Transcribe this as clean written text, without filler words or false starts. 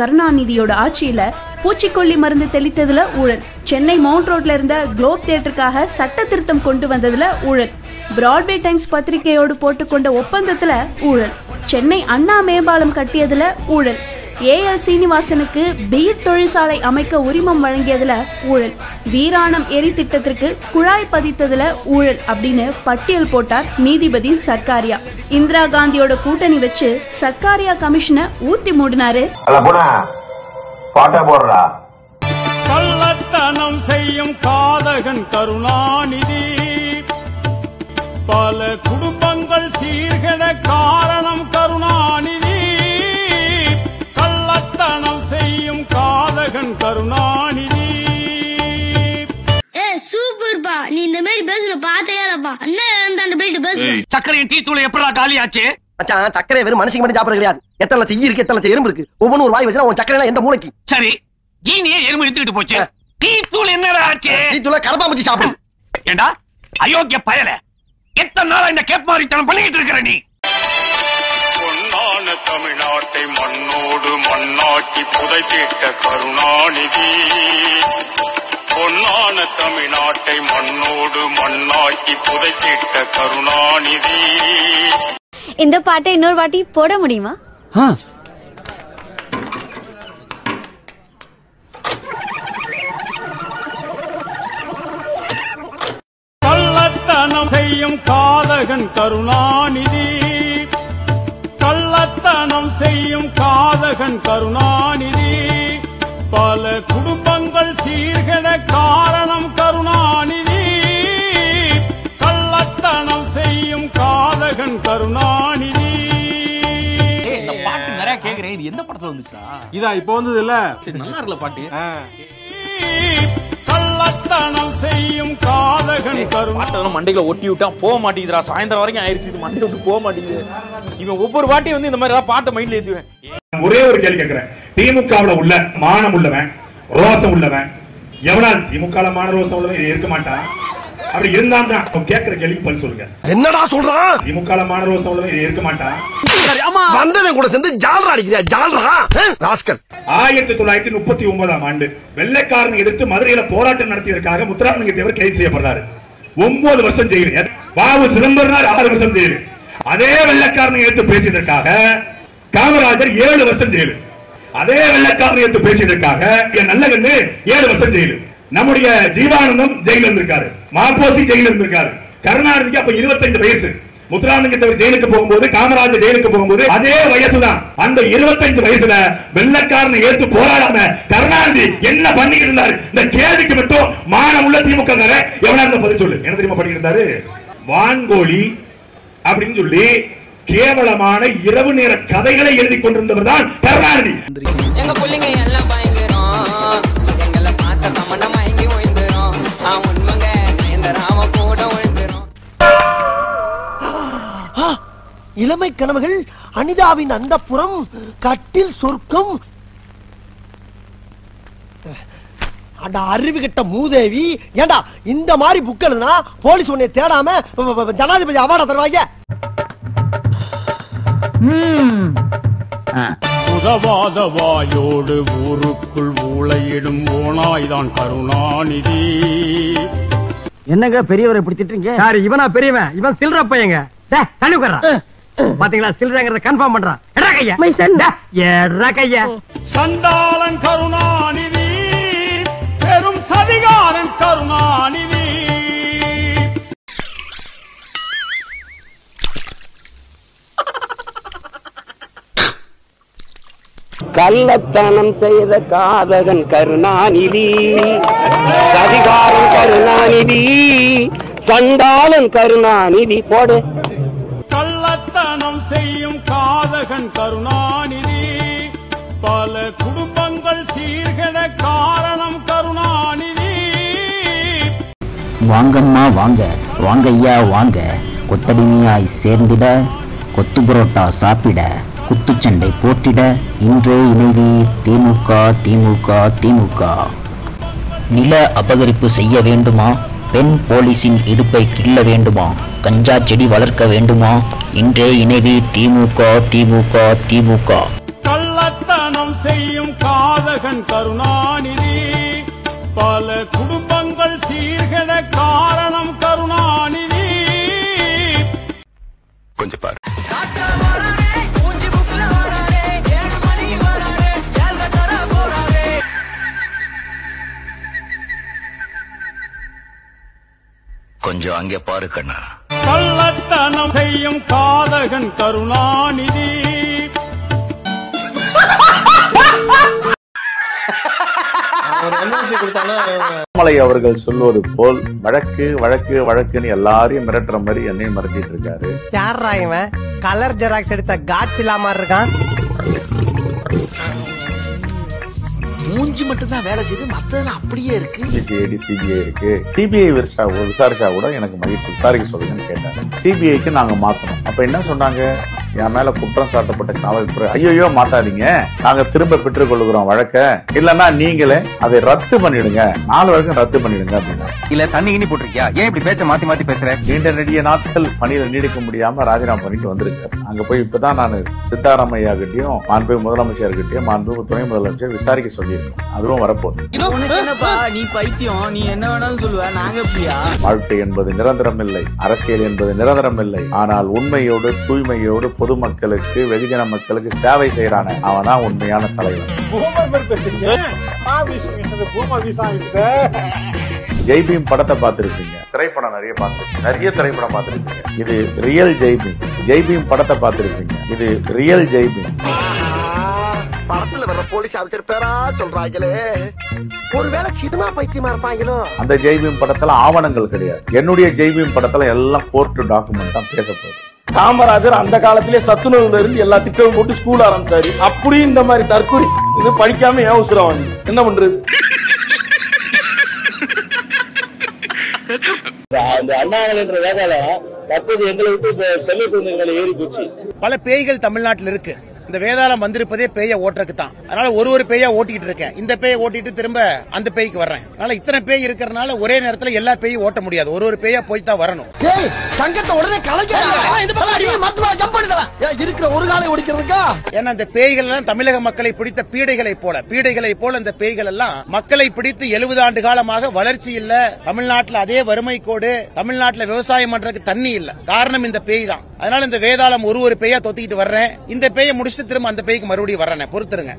கருணாநிதியோட ஆட்சியில பூச்சிக்கொல்லி மருந்து தெளித்ததுல ஊழல். சென்னை மவுண்ட் ரோட்ல இருந்த குளோப் தியேட்டருக்காக சட்ட திருத்தம் கொண்டு வந்ததுல ஊழல். பிராட்வே டைம்ஸ் பத்திரிகையோடு போட்டுக்கொண்ட ஒப்பந்தத்துல ஊழல். சென்னை அண்ணா மேம்பாலம் கட்டியதுல ஊழல். AL சீனிவாசனுக்கு பீர் தொழிற்சாலை அமைக்க உரிமம் வழங்கியதுல ஊழல். வீராணம் எரி திட்டத்திற்கு குழாய் பதித்ததுல ஊழல் அப்படின்னு பட்டியல் போட்டார் நீதிபதி சர்க்காரியா. இந்திரா காந்தியோட கூட்டணி வச்சு சர்க்காரியா கமிஷனை ஊத்தி மூடினாரு. கள்ளத்தனம் செய்யும் காதகன் கருணாநிதி, பல குடும்பங்கள் சீர்கெட காரணம் கருணாநிதி. கள்ளத்தனம் செய்யும் காதகன் கருணாநிதி. சூப்பர்பா, நீ இந்த மாதிரி பேசுற பாத்தையாரப்பா. அண்ணன் சக்கரையும் டீ தூள் எப்படா காலியாச்சு? மச்சான், சக்கரை வெறும் மனுஷங்க மட்டும் சாப்பிட கிடையாது. எத்தனை லட்சம் இருக்கு, எத்தனை லட்சம் எறும்பு இருக்கு. ஒவ்வொரு ஒரு வாய் வச்சா உன் சக்கரை எந்த மூளைக்கு? சரி, ஜீனியே எறும்பு எடுத்துக்கிட்டு போச்சு. டீ தூள் என்னடா ஆச்சு? டீ தூள கரப்பா வச்சு சாப்பிடு. ஏண்டா அயோக்கிய பயல, எத்தனை நாளா இந்த கேப் மாறித்தனம் பண்ணிக்கிட்டு இருக்கிற நீ? பொன்னான தமிழ்நாட்டை மண்ணோடு மண்ணாக்கி புதைத்திட்ட கருணாநிதி, பொன்னான தமிழ்நாட்டை மண்ணோடு மண்ணாக்கி புதைத்திட்ட கருணாநிதி. இந்த பாட்டை இன்னொரு வாட்டி போட முடியுமா? கள்ளத்தனம் செய்யும் காதகன் கருணாநிதி, கள்ளத்தனம் செய்யும் காதகன் கருணாநிதி. பல குடும்பங்கள் சீர்கெட காரணம் கருணாநிதி. கள்ளத்தனம் செய்யும் காதகன் கருணாநிதி. இந்த பாட்டு நிறைய கேக்குறேன். இது எந்த படத்துல வந்துச்சா? இதா இப்ப வந்தது இல்ல? நல்லா இருக்குல்ல பாட்டு. கள்ளத்தனம் செய்யும் காதகன் கருணாநிதி. மண்டையில ஒட்டி விட்டா போக மாட்டேங்குதுடா. சாயந்தரம் வரைக்கும் ஆயிடுச்சு, இது மண்டையில விட்டு போக மாட்டேங்குது. இவன் ஒவ்வொரு வாட்டியும் வந்து இந்த மாதிரி ஏதாவது பாட்டை மைண்ட்ல ஏத்துவேன். ஒரே ஒரு கேள்வி கேட்கிறேன். திமுகவுல உள்ள மானம் உள்ளவன், ரோசம் உள்ளவன் எவனா? திமுக மான ரோசம் உள்ளவன் இருக்க மாட்டான். அப்படி இருந்தாங்க கேட்கிற கேள்விக்கு பதில் சொல்லுங்க. என்னடா சொல்றான்? திமுக மான ரோசம் உள்ளவன் இருக்க மாட்டான். வந்தவன் கூட சேர்ந்து ஜால்ரா அடிக்கிறியா? ஜால்ரா ராஸ்கல். 1939ஆம் ஆண்டு வெள்ளைக்காரனை எதிர்த்து மதுரையில போராட்டம் நடத்தியதற்காக முத்துராமலிங்க தேவர் கைது செய்யப்படுறாரு. 9 வருஷம் ஜெயிலு. பாபு சிதம்பரனார் 6 வருஷம் ஜெயிலு. அதே வெள்ளைக்காரனை எடுத்து பேசியதற்காக காமராஜர் 7 வருஷம் ஜெயிலு. அதே வெள்ளைக்காரனை எடுத்து பேசியதற்காக நல்ல கண்ணு 7 வருஷம் ஜெயிலு. நம்முடைய ஜீவானந்தம் ஜெயில இருந்திருக்காரு. மாப்போசி ஜெயில இருந்திருக்காரு. கருணாநிதிக்கு அப்ப 25 வயசு. முத்துராமலிங்க தேவர் ஜெயிலுக்கு போகும்போது, காமராஜர் ஜெயிலுக்கு போகும்போது அதே வயசுதான். அந்த 25 வயசுல வெள்ளைக்காரனை ஏற்று போராடாம கருணாநிதி என்ன பண்ணிட்டு இருந்தாரு? இந்த கேள்விக்கு மட்டும் மானம் உள்ள திமுக எவனா இருந்த பதில் சொல்லு. என்ன தெரியுமா பண்ணிட்டு இருந்தாரு? வான்கோழி அப்படின்னு சொல்லி கேவலமான இரவு நேர கதைகளை எழுதி கொண்டிருந்தவர் தான் கருணாநிதி. எங்க புள்ளைங்க எல்லாம் பயங்கரம், எங்களை பார்த்த தமன்னா மயங்கி ஓய்ந்துரும். உண்மைங்க இந்த ராம கூட ஓய்ந்துரும். இளமை கனவுகள், அனிதாவின் அந்தப்புறம், கட்டில் சொர்க்கம். அட அறிவு கெட்ட மூதேவி, ஏண்டா இந்த மாதிரி புக் எழுதுனா போலீஸ் உன்னை தேடாம ஜனாதிபதி அவார்டை தருவாங்க. உதவாத வாயோடு ஊருக்குள் ஊளையிடும் ஓனாய்தான் கருணாநிதி. என்னங்க பெரியவரை பிடிச்சிட்டு யாரு? இவனா பெரியவன்? இவன் சில்ற பையங்க. தள்ளி உட்கார்றான். பாத்தீங்களா? சில்றங்கிறத கன்ஃபார்ம் பண்றான். எடா கையா. சண்டாளன் கருணாநிதி, பெரும் சதிகாரன் கருணாநிதி. கள்ளத்தனம் செய்த காதகன் கருணாநிதி, சதிகாரன் கருணாநிதி, சண்டாளன் கருணாநிதி. போடு. கள்ளத்தனம் செய்யும் காதகன் கருணாநிதி, பல குடும்பங்கள் சீர்கெட காரணம் கருணாநிதி. வாங்கம்மா வாங்க, வாங்கய்யா வாங்க, கொத்தடிமையாய் சேர்ந்திட, கொத்து புரோட்டா சாப்பிட, குத்துச்சண்டை போட்டிட, இன்றே இணைவீர் திமுக திமுக திமுக. நில அபகரிப்பு செய்ய வேண்டுமா? பெண் போலீசின் இடுப்பை கிள்ள வேண்டுமா? கஞ்சா செடி வளர்க்க வேண்டுமா? இன்றே இணைவீர் திமுக திமுக திமுக. கள்ளத்தனம் செய்யும் காதகன் கருணாநிதி பல குடும்பங்கள் சீர்கெட காரணம் கருணாநிதி. கொஞ்சம் பாரு. கொஞ்சம் அங்கே பாரு கண்ணா. கள்ளத்தனம் செய்யும் காதகன் கருணாநிதி. அண்ணாமலை அவர்கள் சொல்வது போல் வழக்கு வழக்கு வழக்குன்னு எல்லாரையும் மிரட்டுற மாதிரி என்னையும் மிரட்டிட்டு இருக்காரு. யாரா இவன்? கலர் ஜெராக்ஸ் எடுத்த காட்ஸ் இல்லாம இருக்கான். மூஞ்சி மட்டும் தான் வேலை செய்து, மத்ததெல்லாம் அப்படியே இருக்கு. சிஐடி சிபிஐ இருக்கு. சிபிஐ விசாரிச்சா கூட எனக்கு மகிழ்ச்சி, விசாரிக்க சொல்லுங்கன்னு கேட்டாங்க. சிபிஐக்கு நாங்க மாத்தணும். அப்ப என்ன சொன்னாங்க, என் மேல குற்றம் சாட்டப்பட்ட காவல்துறை ஐயோ மாத்தாதீங்க, நாங்க திரும்ப பெற்றுக் கொள்ளுகிறோம் வழக்க, இல்லன்னா நீங்களே அதை ரத்து பண்ணிடுங்க, 4 வழக்கம் ரத்து பண்ணிடுங்க அப்படின்னா. இல்ல தண்ணி இனி போட்டிருக்கியா, ஏன் இப்படி பேச்ச மாத்தி மாத்தி பேசுற? நீண்ட நெடிய நாட்கள் பணியில நீடிக்க முடியாம ராஜினாமா பண்ணிட்டு வந்திருக்காரு. அங்க போய் இப்பதான் நான் சித்தாராமையா கிட்டையும் மாண்பு முதலமைச்சர்கிட்டயும் மாண்பு துணை முதலமைச்சர் விசாரிக்க சொல்லியிருக்கோம். அதுவும் வரப்போகுது. நீ பைத்தியம், நீ என்ன வேணாலும் சொல்லுவ, நாங்க எப்படியா? வாழ்க்கை என்பது நிரந்தரம் இல்லை, அரசியல் என்பது நிரந்தரம் இல்லை. ஆனால் உண்மையோடு தூய்மையோடு பொதுமக்களுக்கு வெகுஜன மக்களுக்கு சேவை செய்யறான அவன் தான் உண்மையான தலைவன். ஜெய்பீம் படத்தை பார்த்திருப்பீங்க, திரைப்படம் நிறைய பார்த்திருப்பீங்க, நிறைய திரைப்படம் பார்த்திருப்பீங்க. இது ரியல் ஜெய்பீம். ஜெய்பீம் படத்தை பார்த்திருப்பீங்க, இது ரியல் ஜெய்பீம். படத்துல வர போலீஸ் ஆபீசர் பேரா சொல்றாங்களே, ஒருவேளை சினிமா பைத்தியமா இருப்பாங்களோ. அந்த ஜெய்பீம் படத்துல ஆவணங்கள் கிடையாது. என்னுடைய ஜெய்பீம் படத்துல எல்லாம் கோர்ட் டாக்குமெண்ட் தான் பேச போகுது. காமராஜர் அந்த காலத்திலே சத்துணவுல இருந்து எல்லா திட்டமும் போட்டு ஸ்கூல் ஆரம்பிச்சாரு. அப்படி இந்த மாதிரி தற்கொலை இது படிக்காம ஏன் உசுரம் வாங்கி என்ன பண்றது? அந்த அண்ணாமலைன்ற வேதால தற்போது எங்களை விட்டு செல்ல குழந்தைகளை ஏறி போச்சு. பல பேய்கள் தமிழ்நாட்டில் இருக்கு. இந்த வேதாளம் வந்திருப்பதே பேய ஓட்டுறதுக்கு தான். அதனால ஒரு பேயா ஓட்டிட்டு இருக்கேன். இந்த பேயை ஓட்டிட்டு திரும்ப அந்த பேய்க்கு வர்றேன். அதனால இத்தனை பேய் இருக்கிறதுனால ஒரே நேரத்துல எல்லா பேயும் ஓட்ட முடியாது. ஒரு பேயா போய் தான் வரணும். சங்கத்தை உடனே இருக்கிற ஒரு காலை ஒடிக்கிறதுக்கா. ஏன்னா இந்த பேய்கள் எல்லாம் தமிழக மக்களை பிடித்த பீடைகளை போல இந்த பேய்கள் எல்லாம் மக்களை பிடித்து 70 ஆண்டு காலமாக வளர்ச்சி இல்ல. தமிழ்நாட்டில் அதே வறுமை கோடு. தமிழ்நாட்டில் விவசாயம் பண்றதுக்கு தண்ணி இல்ல. காரணம் இந்த பேய் தான். அதனால இந்த வேதாளம் ஒரு பேயா தொத்திக்கிட்டு வர்றேன். இந்த பேயை முடிச்சு திரும்ப அந்த பேய்க்கு மறுபடியும் வர்றேன். பொறுத்துருங்க.